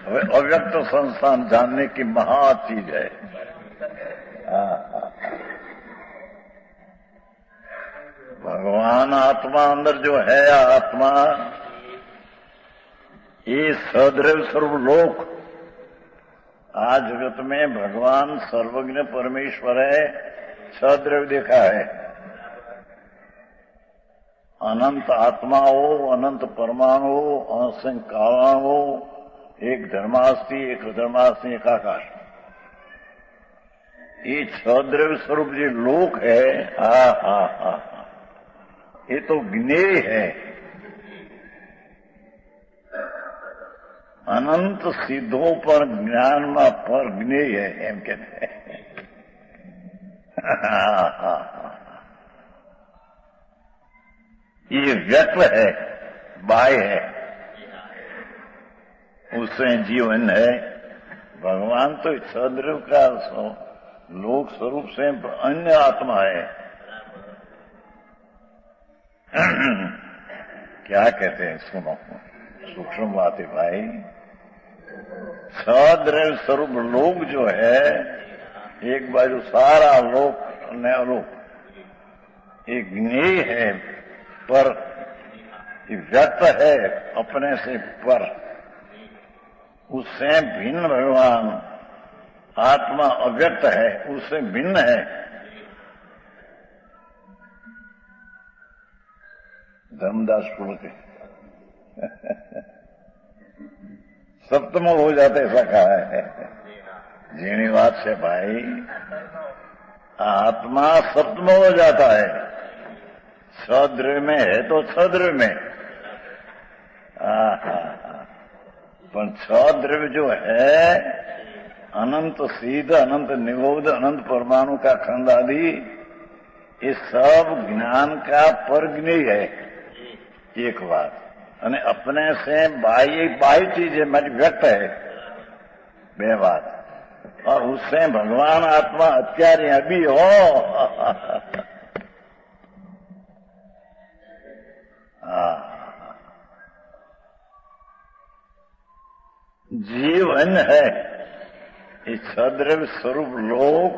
अव्यक्त संस्थान जानने की महा चीज है। भगवान आत्मा अंदर जो है, आत्मा ये सदैव सर्वलोक। आज जगत में भगवान सर्वज्ञ परमेश्वर है, सदैव देखा है। अनंत आत्मा हो, अनंत परमाणु हो, असंख्य कारण हो, एक धर्मास्थि, एक अधर्मास्थि, एक आकाश। ये सदैव स्वरूप जो लोक है, ये तो ज्ञेय है। अनंत सिद्धों पर ज्ञान में पर ज्ञेय है, एम कहते हैं। ये व्यक्त है, बाह्य है, उससे जीवन है। भगवान तो सदैव का लोक स्वरूप से अन्य आत्मा है। क्या कहते हैं, सुनो, सूक्ष्म बात है भाई। सदैव स्वरूप लोक जो है, एक बाजू सारा लोक न अलोक, एक ज्ञेय है, पर व्यक्त है अपने से पर। उससे भिन्न भगवान आत्मा अव्यक्त है, उससे भिन्न है। धर्मदास कुल के सप्तम हो जाते, ऐसा कहा है। जीणी बात से भाई, आत्मा सप्तम हो जाता है। सद्रव्य में है तो सद्रव्य में, पर सद्रव्य जो है अनंत सिद्ध, अनंत निबोध, अनंत परमाणु का खंड आदि, ये सब ज्ञान का परज्ञेय है। एक बात, અને अपने से बाह्य चीज है, मेरी व्यक्त है, बे बात। और उससे भगवान आत्मा અત્યારે अभी हो। जीवन है ये सदैव स्वरूप लोक,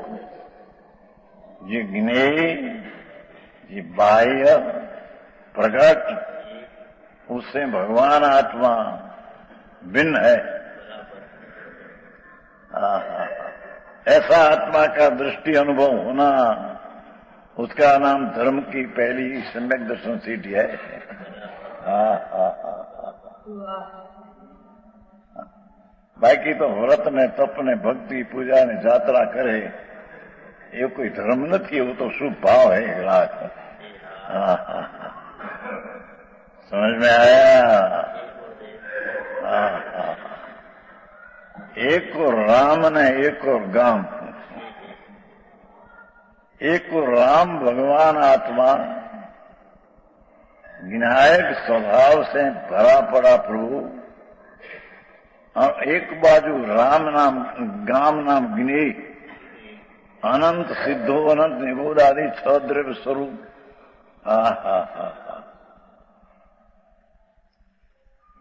ये ज्ञेय, ये बाह्य प्रकट, उससे भगवान आत्मा भिन्न है। ऐसा आत्मा का दृष्टि अनुभव होना, उसका नाम धर्म की पहली सम्यक दर्शन सीढ़ी है। बाकी तो व्रत ने, तप ने, भक्ति, पूजा ने, यात्रा करे, ये कोई धर्म नहीं, वो तो शुभ भाव है। समझ में आया? एक को राम ने एक को गाम। एक को राम भगवान आत्मा विनायक स्वभाव से भरा पड़ा प्रभु, और एक बाजू राम नाम गाम नाम ज्ञेय, अनंत सिद्धो, अनंत निबोध आदि सद्रव्य स्वरूप।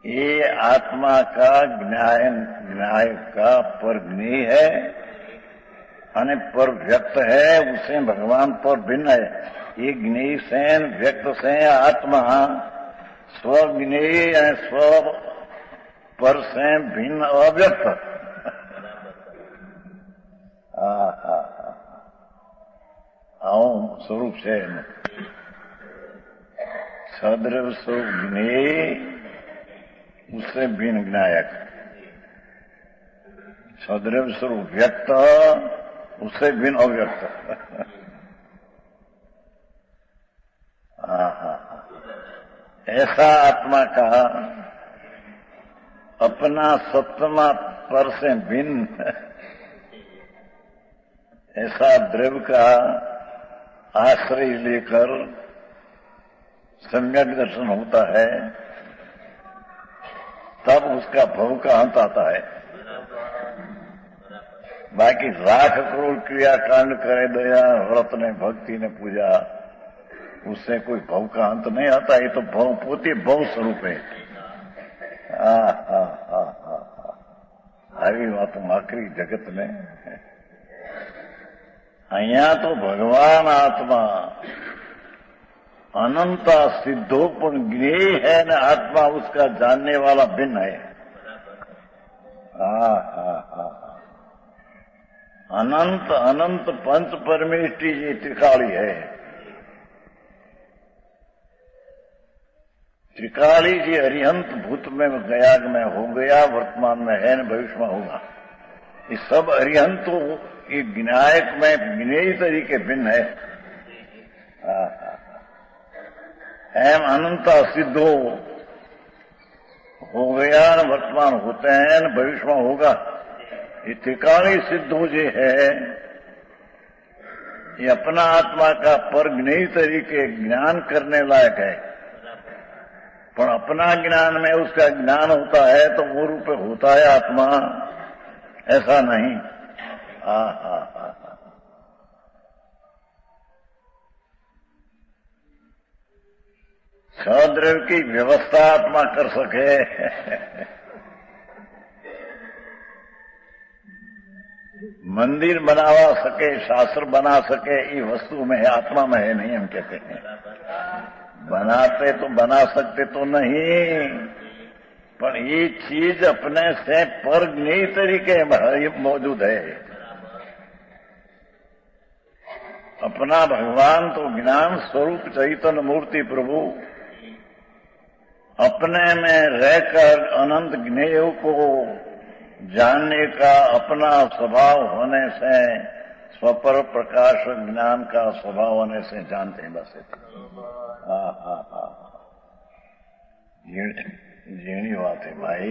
ये आत्मा का ज्ञायक का पर ज्ञेय है, અને पर व्यक्त है, उससे भगवान पर भिन्न है। ये ज्ञेय से व्यक्त से आत्मा स्वज्ञेय और स्व पर से भिन्न अव्यक्त। स्वरूप से सदैव स्वरूप ज्ञेय, उससे भिन्न ज्ञायक। सदैव स्वरूप व्यक्त, उससे भिन्न अव्यक्त। ऐसा आत्मा का अपना सप्तमा पर से भिन्न ऐसा द्रव्य का आश्रय लेकर सम्यक दर्शन होता है, तब उसका भव का अंत आता है। बाकी लाख करोड़ क्रियाकांड करे, दया, व्रत ने, भक्ति ने, पूजा, उससे कोई भव का अंत नहीं आता। ये तो भव पोते भव स्वरूप है। આવી વાતો આકરી જગત ને. અહીંયા તો ભગવાન આત્મા अनंता सिद्धो पण ज्ञेय है न आत्मा उसका जानने वाला भिन्न है. अनंत अनंत पंच परमेष्टि जी त्रिकाली है. त्रिकाली जी अरिहंत भूत में गया में हो गया, वर्तमान में है न भविष्य में होगा. ये सब अरिहंतों ये ज्ञायक में ज्ञेय तरीके भिन्न है. एम अनंता सिद्धो हो गया न वर्तमान होते हैं न भविष्य में होगा. ये त्रिकाली सिद्धो जो है ये अपना आत्मा का पर ज्ञेय तरीके ज्ञान करने लायक है. पर अपना ज्ञान में उसका ज्ञान होता है तो वो रूप होता है आत्मा, ऐसा नहीं. सद्रव्य की व्यवस्था आत्मा कर सके. मंदिर बनावा सके, शास्त्र बना सके, ये वस्तु में है, आत्मा में है नहीं. हम कहते हैं बनाते तो बना सकते तो नहीं, पर ये चीज अपने से पर ज्ञेय तरीके मौजूद है. अपना भगवान तो ज्ञान स्वरूप चैतन्य मूर्ति प्रभु अपने में रहकर अनंत ज्ञेय को जानने का अपना स्वभाव होने से, स्वपर प्रकाश ज्ञान का स्वभाव होने से जानते हैं. बस जीणी बात है भाई.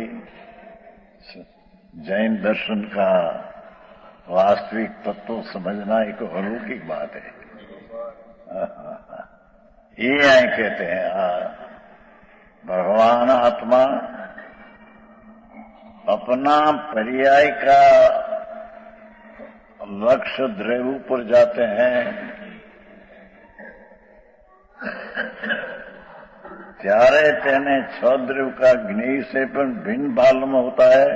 जैन दर्शन का वास्तविक तत्व समझना एक अलौकिक बात है. ये आए कहते हैं भगवान आत्मा अपना पर्याय का लक्ष्य द्रव्य पर जाते हैं ત્યારે તેને છ દ્રવ્ય का ज्ञेय से पण भिन्न मालूम होता है.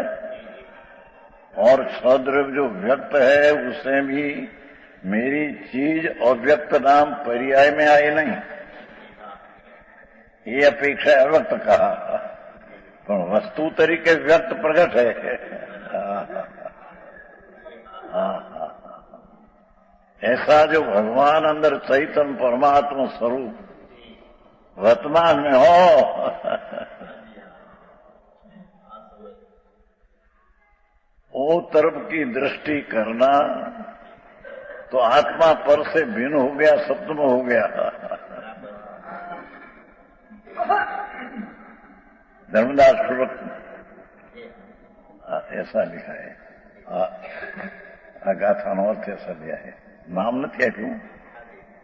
और छद्रव्य जो व्यक्त है उससे भी मेरी चीज अव्यक्त नाम पर्याय में आए नहीं. ये अपेक्षा अव्यक्त कहा, पर वस्तु तरीके व्यक्त प्रकट है. ऐसा जो भगवान अंदर चैतन्य परमात्मा स्वरूप वर्तमान में हो, वो तरफ की दृष्टि करना तो आत्मा पर से भिन्न हो गया, सप्तम हो गया. धर्मदास श्लोक ऐसा लिखा है. गाथा नो अर्थ ऐसा लिया है. नाम नहीं आप्યું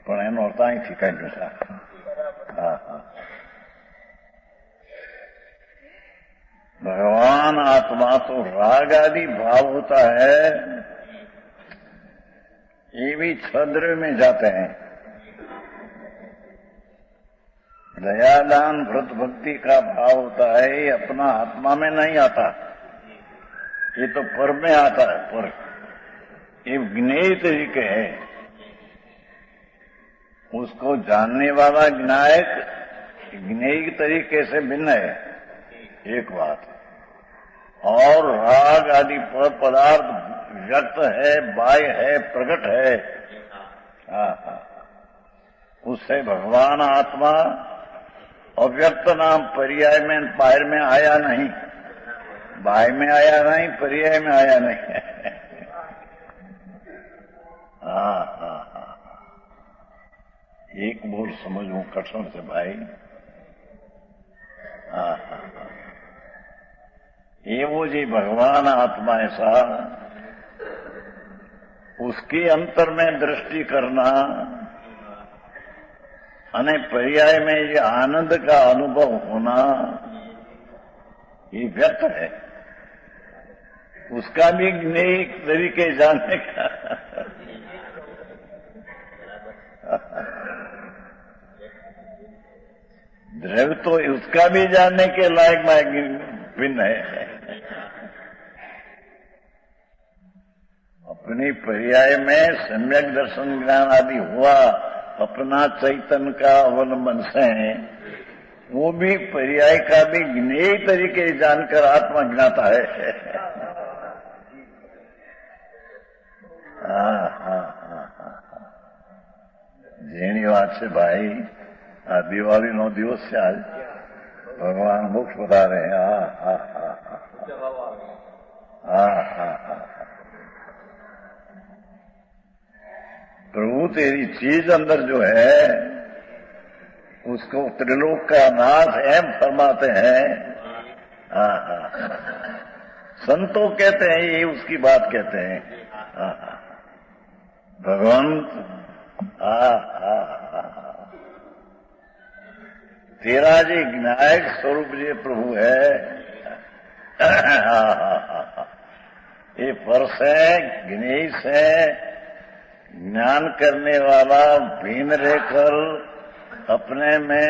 પણ એનો અર્થ અહીંથી કાઢ્યો છે. भगवान आत्मा तो राग आदि भाव होता है, ये भी छद्र में जाते हैं. दयादान व्रत भक्ति का भाव होता है, ये अपना आत्मा में नहीं आता, ये तो पर में आता है. पर ये ज्ञेय तरीके है, उसको जानने वाला ज्ञायक ज्ञेय तरीके से भिन्न है. एक बात. और राग आदि पदार्थ व्यक्त है, बाह्य है, प्रकट है. उससे भगवान आत्मा अव्यक्त नाम पर्याय में बाहर में आया नहीं, बाह्य में आया नहीं, पर्याय में आया नहीं. एक बोल समझू कठिन से भाई. एवो जी भगवान आत्मा ऐसा उसके अंतर में दृष्टि करना अने पर्याय में ये आनंद का अनुभव होना, ये व्यक्त है. उसका भी नए तरीके जानने का द्रव्य तो उसका भी जानने के लायक भिन्न है. अपनी पर्याय में सम्यक दर्शन ज्ञान आदि हुआ अपना चैतन्य का अवलंबन से, वो भी पर्याय का भी ज्ञेय तरीके जानकर आत्मा ज्ञाता है। જેની વાત છે ભાઈ, આ દિવાળીનો દિવસ છે આજ, ભગવાન મોક્ષ પધારે। प्रभु तेरी चीज अंदर जो है उसको त्रिलोक का नाथ एम फरमाते हैं। संतों कहते हैं, ये उसकी बात कहते हैं। भगवंत तेरा जी ज्ञायक स्वरूप जी प्रभु है। ये परस है, ज्ञेय से ज्ञान करने वाला भिन्न रहकर अपने में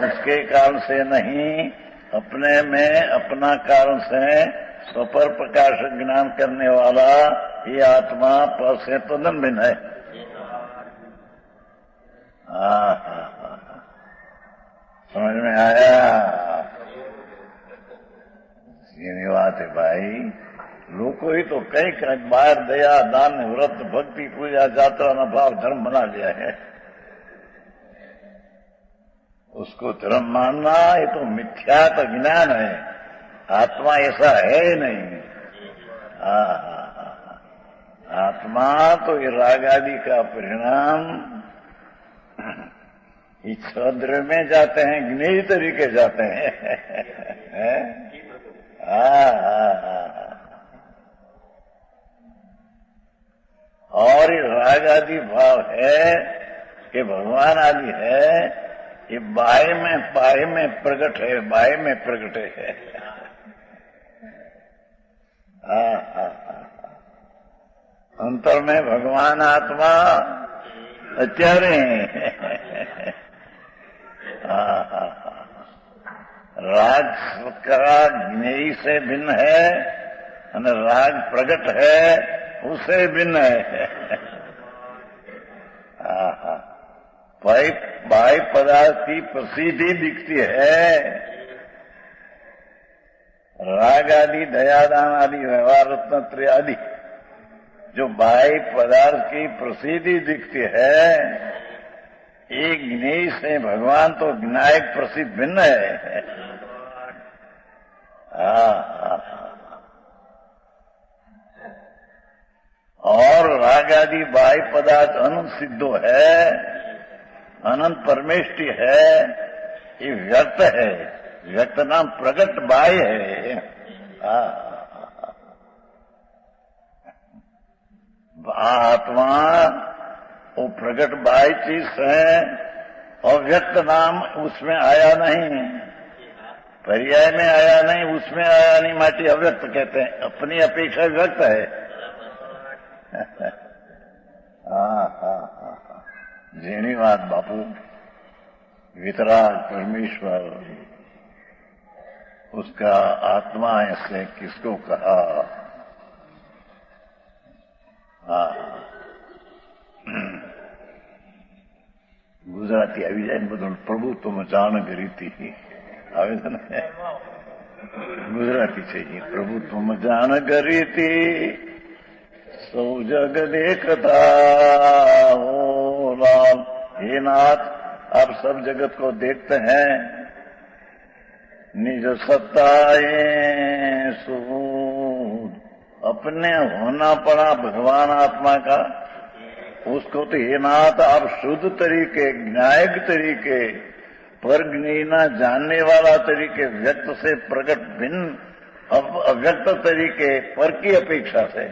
उसके कारण से नहीं, अपने में अपना कारण से स्वपर प्रकाश ज्ञान करने वाला ये आत्मा पर से तो न भिन्न है। समझ में आया? ये बात है भाई। लोगों ही तो कई बार दया दान व्रत भक्ति पूजा यात्रा न भाव धर्म बना लिया है। उसको धर्म मानना ये तो मिथ्यात्व ज्ञान है। आत्मा ऐसा है ही नहीं। आत्मा तो ये राग आदि का परिणाम इस द्रव्य में जाते हैं, ज्ञेय तरीके जाते हैं। और ये राग आदि भाव है कि भगवान आदि है, ये बाह्य में प्रकट है, बाह्य में प्रकट है। अंतर में भगवान आत्मा अत्यारे राग का ज्ञेय से भिन्न है और राग प्रकट है उससे भिन्न है। बाह्य पदार्थ की प्रसिद्धि दिखती है। राग आदि दयादान आदि व्यवहार रत्नत्रय आदि जो बाह्य पदार्थ की प्रसिद्धि दिखती है, एक ज्ञेय से भगवान तो ज्ञायक प्रसिद्ध भिन्न है। और राग आदि बाह्य पदार्थ अनंत सिद्धो है, अनंत परमेष्टि है, ये व्यक्त है। व्यक्त नाम प्रगट बाह्य है। आत्मा वो प्रगट बाह्य चीज है और व्यक्त नाम उसमें आया नहीं, पर्याय में आया नहीं, उसमें आया नहीं, माटी अव्यक्त कहते हैं। अपनी अपेक्षा व्यक्त है। जेनी बात बापू, वितराग परमेश्वर उसका आत्मा ऐसे किसको कहा? गुजराती આવી જાય ને બધું પ્રભુ તો જાણક રીતિ આવે છે ને, ગુજરાતી છે એ પ્રભુ તો જાણક રીતિ સૌ જગ देखता हो राम। हे नाथ, आप सब जगत को देखते हैं, निज सत्ताए सूद, अपने होना पड़ा भगवान आत्मा का, उसको तो हे नाथ आप शुद्ध तरीके, न्यायिक तरीके, पर ज्ञाना जानने वाला तरीके, व्यक्त से प्रकट भिन्न अव्यक्त तरीके, पर की अपेक्षा से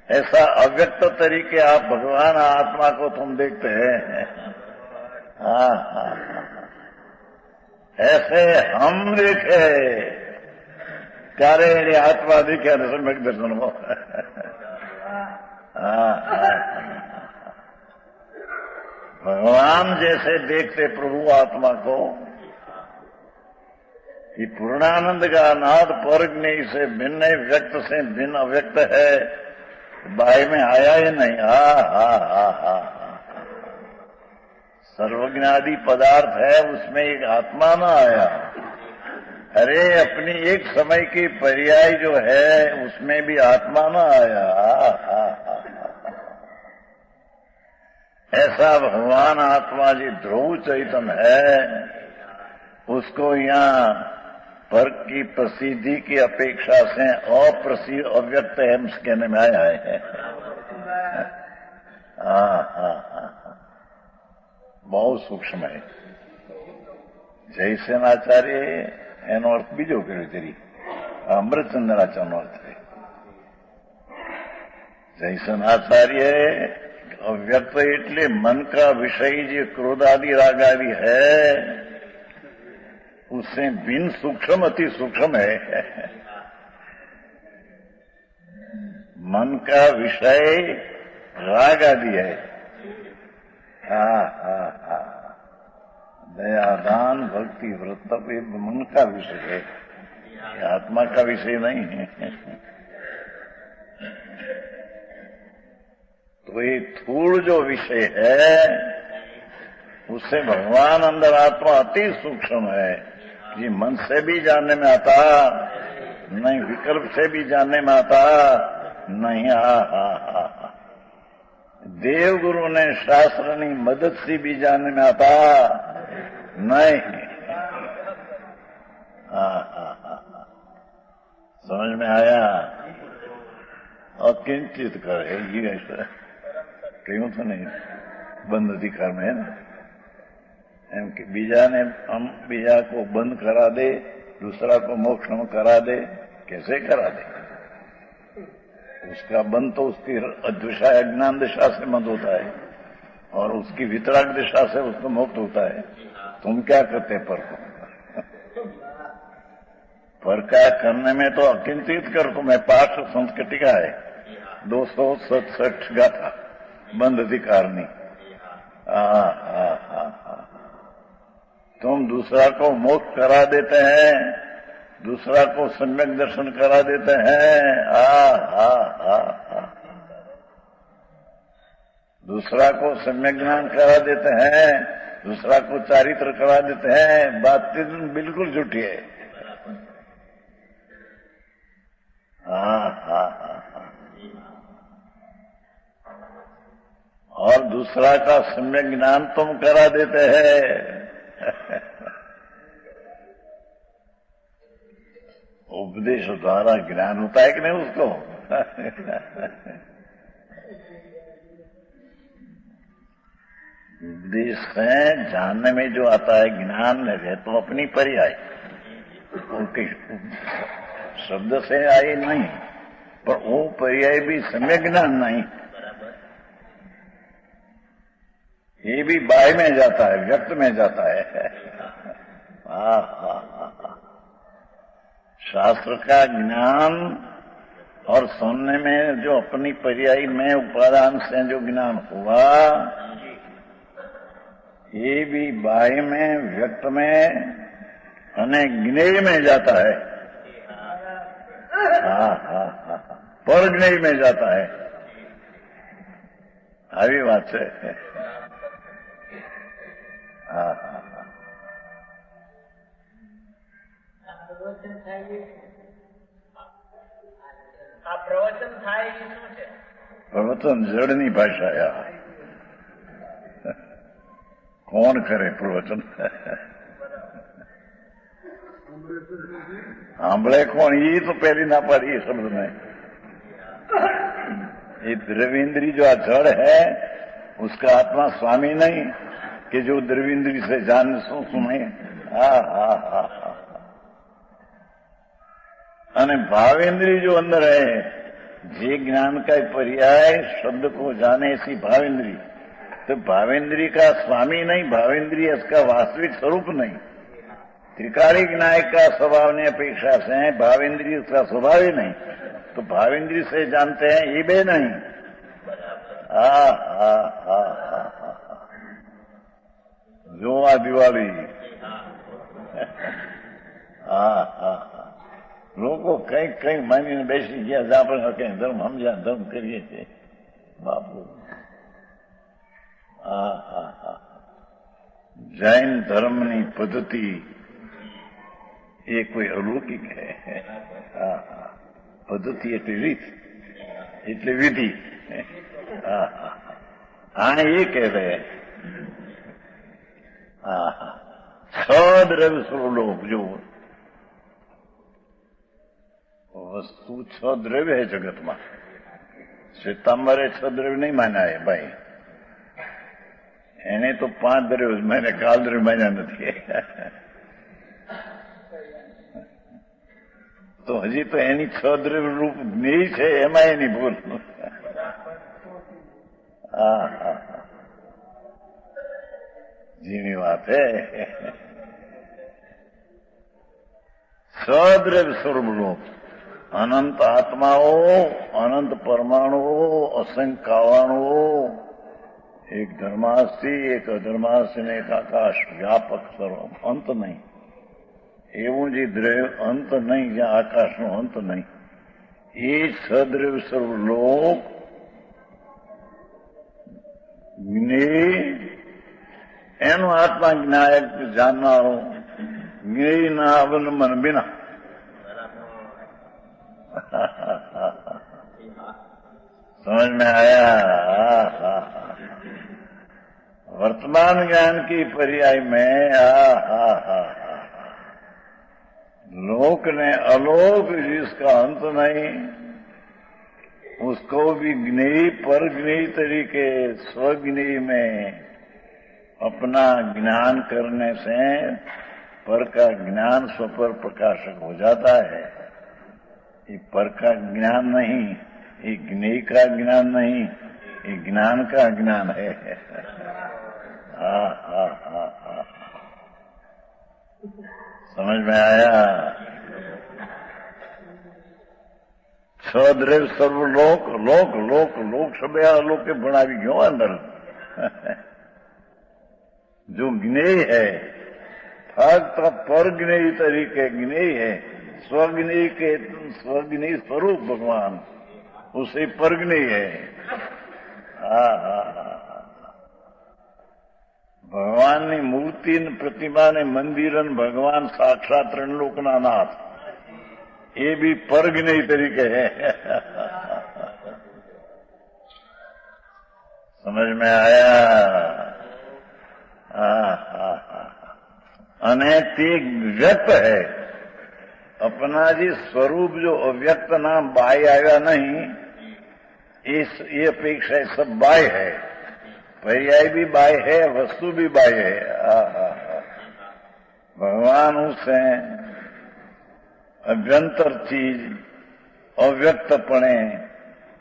ऐसा अव्यक्त तरीके आप भगवान आत्मा को तुम देखते हैं। ऐसे हम देखे ત્યારે એની આત્મા દેખ્યા સમ્યક દર્શનમાં। भगवान जैसे देखते प्रभु आत्मा को, ये पूर्णानंद का नाद पर ज्ञेय से भिन्न है, व्यक्त से भिन्न अव्यक्त है, बाह्य में आया ही नहीं। हा सर्वज्ञादि पदार्थ है, उसमें एक आत्मा न आया। अरे अपनी एक समय की पर्याय जो है उसमें भी आत्मा न आया। ऐसा भगवान आत्मा जी ध्रुव चैतन्य है, उसको यहाँ पर की प्रसिद्धि की अपेक्षा से अव्यक्त है कहने में आया है। बहुत सूक्ष्म है। જયસેનાચાર્ય એનો અર્થ બીજો કર્યો તરી અમૃતચંદ્રાચાર્યનો અર્થ છે। જયસેનાચાर्य अव्यक्त એટલે मन का विषय जो क्रोध आदि राग आदि है उससे भिन्न सूक्ष्म अति सूक्ष्म है। मन का विषय राग आदि है। दयादान भक्ति व्रत ये मन का विषय है, आत्मा का विषय नहीं है। तो ये थूल जो विषय है उससे भगवान अंदर आत्मा अति सूक्ष्म है। ये मन से भी जानने में आता नहीं, विकल्प से भी जानने में आता नहीं। देव गुरु ने शास्त्र की मदद से भी जानने में आता नहीं। समझ में आया? अकिंचित करे ये ऐसा क्यों तो नहीं बंद अधिकार में है ना, एम कि बीजा ने हम बीजा को बंद करा दे, दूसरा को मोक्ष में करा दे, कैसे करा दे? उसका बंद तो उसकी अद्विषा अज्ञान दिशा से बंद होता है और उसकी वितराग दिशा से उसको मुक्त होता है। तुम क्या करते पर को? पर क्या करने में तो अकिंचित कर। तुम्हें पाठ संस्कृतिका है 267 गाथा बंद अधिकारनी। तुम दूसरा को मोक्ष करा देते हैं, दूसरा को सम्यक दर्शन करा देते हैं। दूसरा को सम्यक ज्ञान करा देते हैं, दूसरा को चारित्र करा देते हैं। बात बिल्कुल झूठी है। और दूसरा का सम्यक ज्ञान तुम करा देते हैं। उपदेश द्वारा ज्ञान होता है कि नहीं उसको? उपदेश से जानने में जो आता है ज्ञान है तो अपनी पर्याय उनके शब्द से आए नहीं, पर वो पर्याय भी सम्यक ज्ञान नहीं, ये भी बाह्य में जाता है, व्यक्त में जाता है। शास्त्र का ज्ञान और सुनने में जो अपनी पर्याय में उपादान से जो ज्ञान हुआ, ये भी बाह्य में, व्यक्त में અને ज्ञेय में जाता है। पर ज्ञेय में जाता है। આવી વાત છે। प्रवचन जड़नी भाषा या कौन करे प्रवचन? सांभळे कौन? ये तो पहली ना पाड़ी है शब्द में। ये द्रविंद्री जो जड़ है उसका आत्मा स्वामी नहीं कि जो द्रविंद्री से जान सुने। અને भावेंद्री जो अंदर है, जे ज्ञान का पर्याय शब्द को जाने ऐसी भावेंद्री, तो भावेंद्री का स्वामी नहीं, भावेंद्री इसका वास्तविक स्वरूप नहीं। त्रिकालिक न्याय का स्वभाव ने अपेक्षा से भावेंद्री उसका स्वभाव ही नहीं, तो भावेंद्री से जानते हैं ये बे नहीं। जो आ दिवाली લોકો કંઈક કંઈક માનીને બેસી ગયા છે, આપણે કંઈ ધર્મ સમજ્યા ધર્મ કરીએ છીએ. બાપુ જૈન ધર્મની પદ્ધતિ એ કોઈ અલૌકિક હે. પદ્ધતિ એટલે રીત, એટલે વિધિ. આને એ કહેવે છદ્રવ્ય સ્વલોક. જો વસ્તુ છદ્રવ્ય હે જગતમાં. શ્વેતાંબરે છદ્રવ્ય નહીં માન્યા હે ભાઈ, એને તો 5 દ્રવ્ય માને, કાલ દ્રવ્ય માન્યા નથી. તો હજી તો એની 6 દ્રવ્ય રૂપ જ્ઞેય છે, એમાં એની ભૂલ. જીની વાત હે. સદ્રવ્ય સ્વરૂપ લોક, અનંત આત્માઓ, અનંત પરમાણુઓ, અસંખ્ય કાવાણુઓ, એક ધર્માસ્તિ, એક અધર્માસ્તિ ને એક આકાશ, વ્યાપક સર્વ, અંત નહીં. એવું જે દ્રવ્ય અંત નહીં, જ્યાં આકાશનો અંત નહીં, એ સદ્રવ્ય સર્વ લોક જ્ઞેય, એનો આત્મા જ્ઞાયક જાણનારો, જ્ઞેયના અવલંબન બિના. समझ में आया? वर्तमान ज्ञान की पर्याय में लोक ने अलोक, जिसका अंत नहीं, उसको भी ज्ञेय पर ज्ञेय तरीके स्वज्ञेय में अपना ज्ञान करने से पर का ज्ञान स्वपर प्रकाशक हो जाता है. ये पर का ज्ञान नहीं, ये ज्ञेय का ज्ञान नहीं, ये ज्ञान का ज्ञान है. समझ में आया? छद्रव्य सर्वलोक, लोक लोक लोक सब लोक के बनावी गयो अंदर. जो ज्ञेय है, फक्त पर ज्ञेय तरीके ज्ञेय है, स्वज्ञेय के स्वज्ञेय स्वरूप भगवान, उसे परज्ञेय है. भगवान ની મૂર્તિ ને પ્રતિમા ને મંદિર ને ભગવાન સાક્ષાત ત્રણલોકના નાથ, એ બી પરજ્ઞેય તરીકે है. समझ में आया? અને તે વ્યક્ત है. अपना जी स्वरूप जो अव्यक्त नाम बाह्य आया नहीं, ये अपेक्षा सब बाह्य है. पर्याय भी बाह्य है, वस्तु भी बाह्य है. भगवान उसे अभ्यंतर चीज अव्यक्तपणे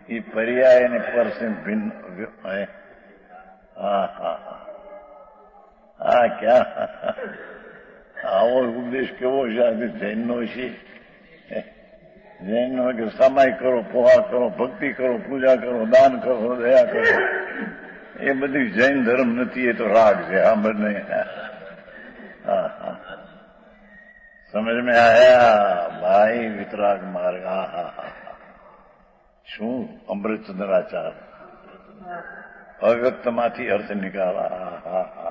ये पर्याय ने पर से भिन्न है. क्या આવો ઉપદેશ કેવો છે આજે જૈનનો છે? જૈનનો કે સમાય કરો, પોહા કરો, ભક્તિ કરો, પૂજા કરો, દાન કરો, દયા કરો, એ બધી જૈન ધર્મ નથી, એ તો રાગ છે. આ બંને સમજ મેં આયા ભાઈ? વિતરાગ માર્ગ. શું અમૃતચંદ્રાચાર અવ્યક્તમાંથી અર્થ નીકાળા.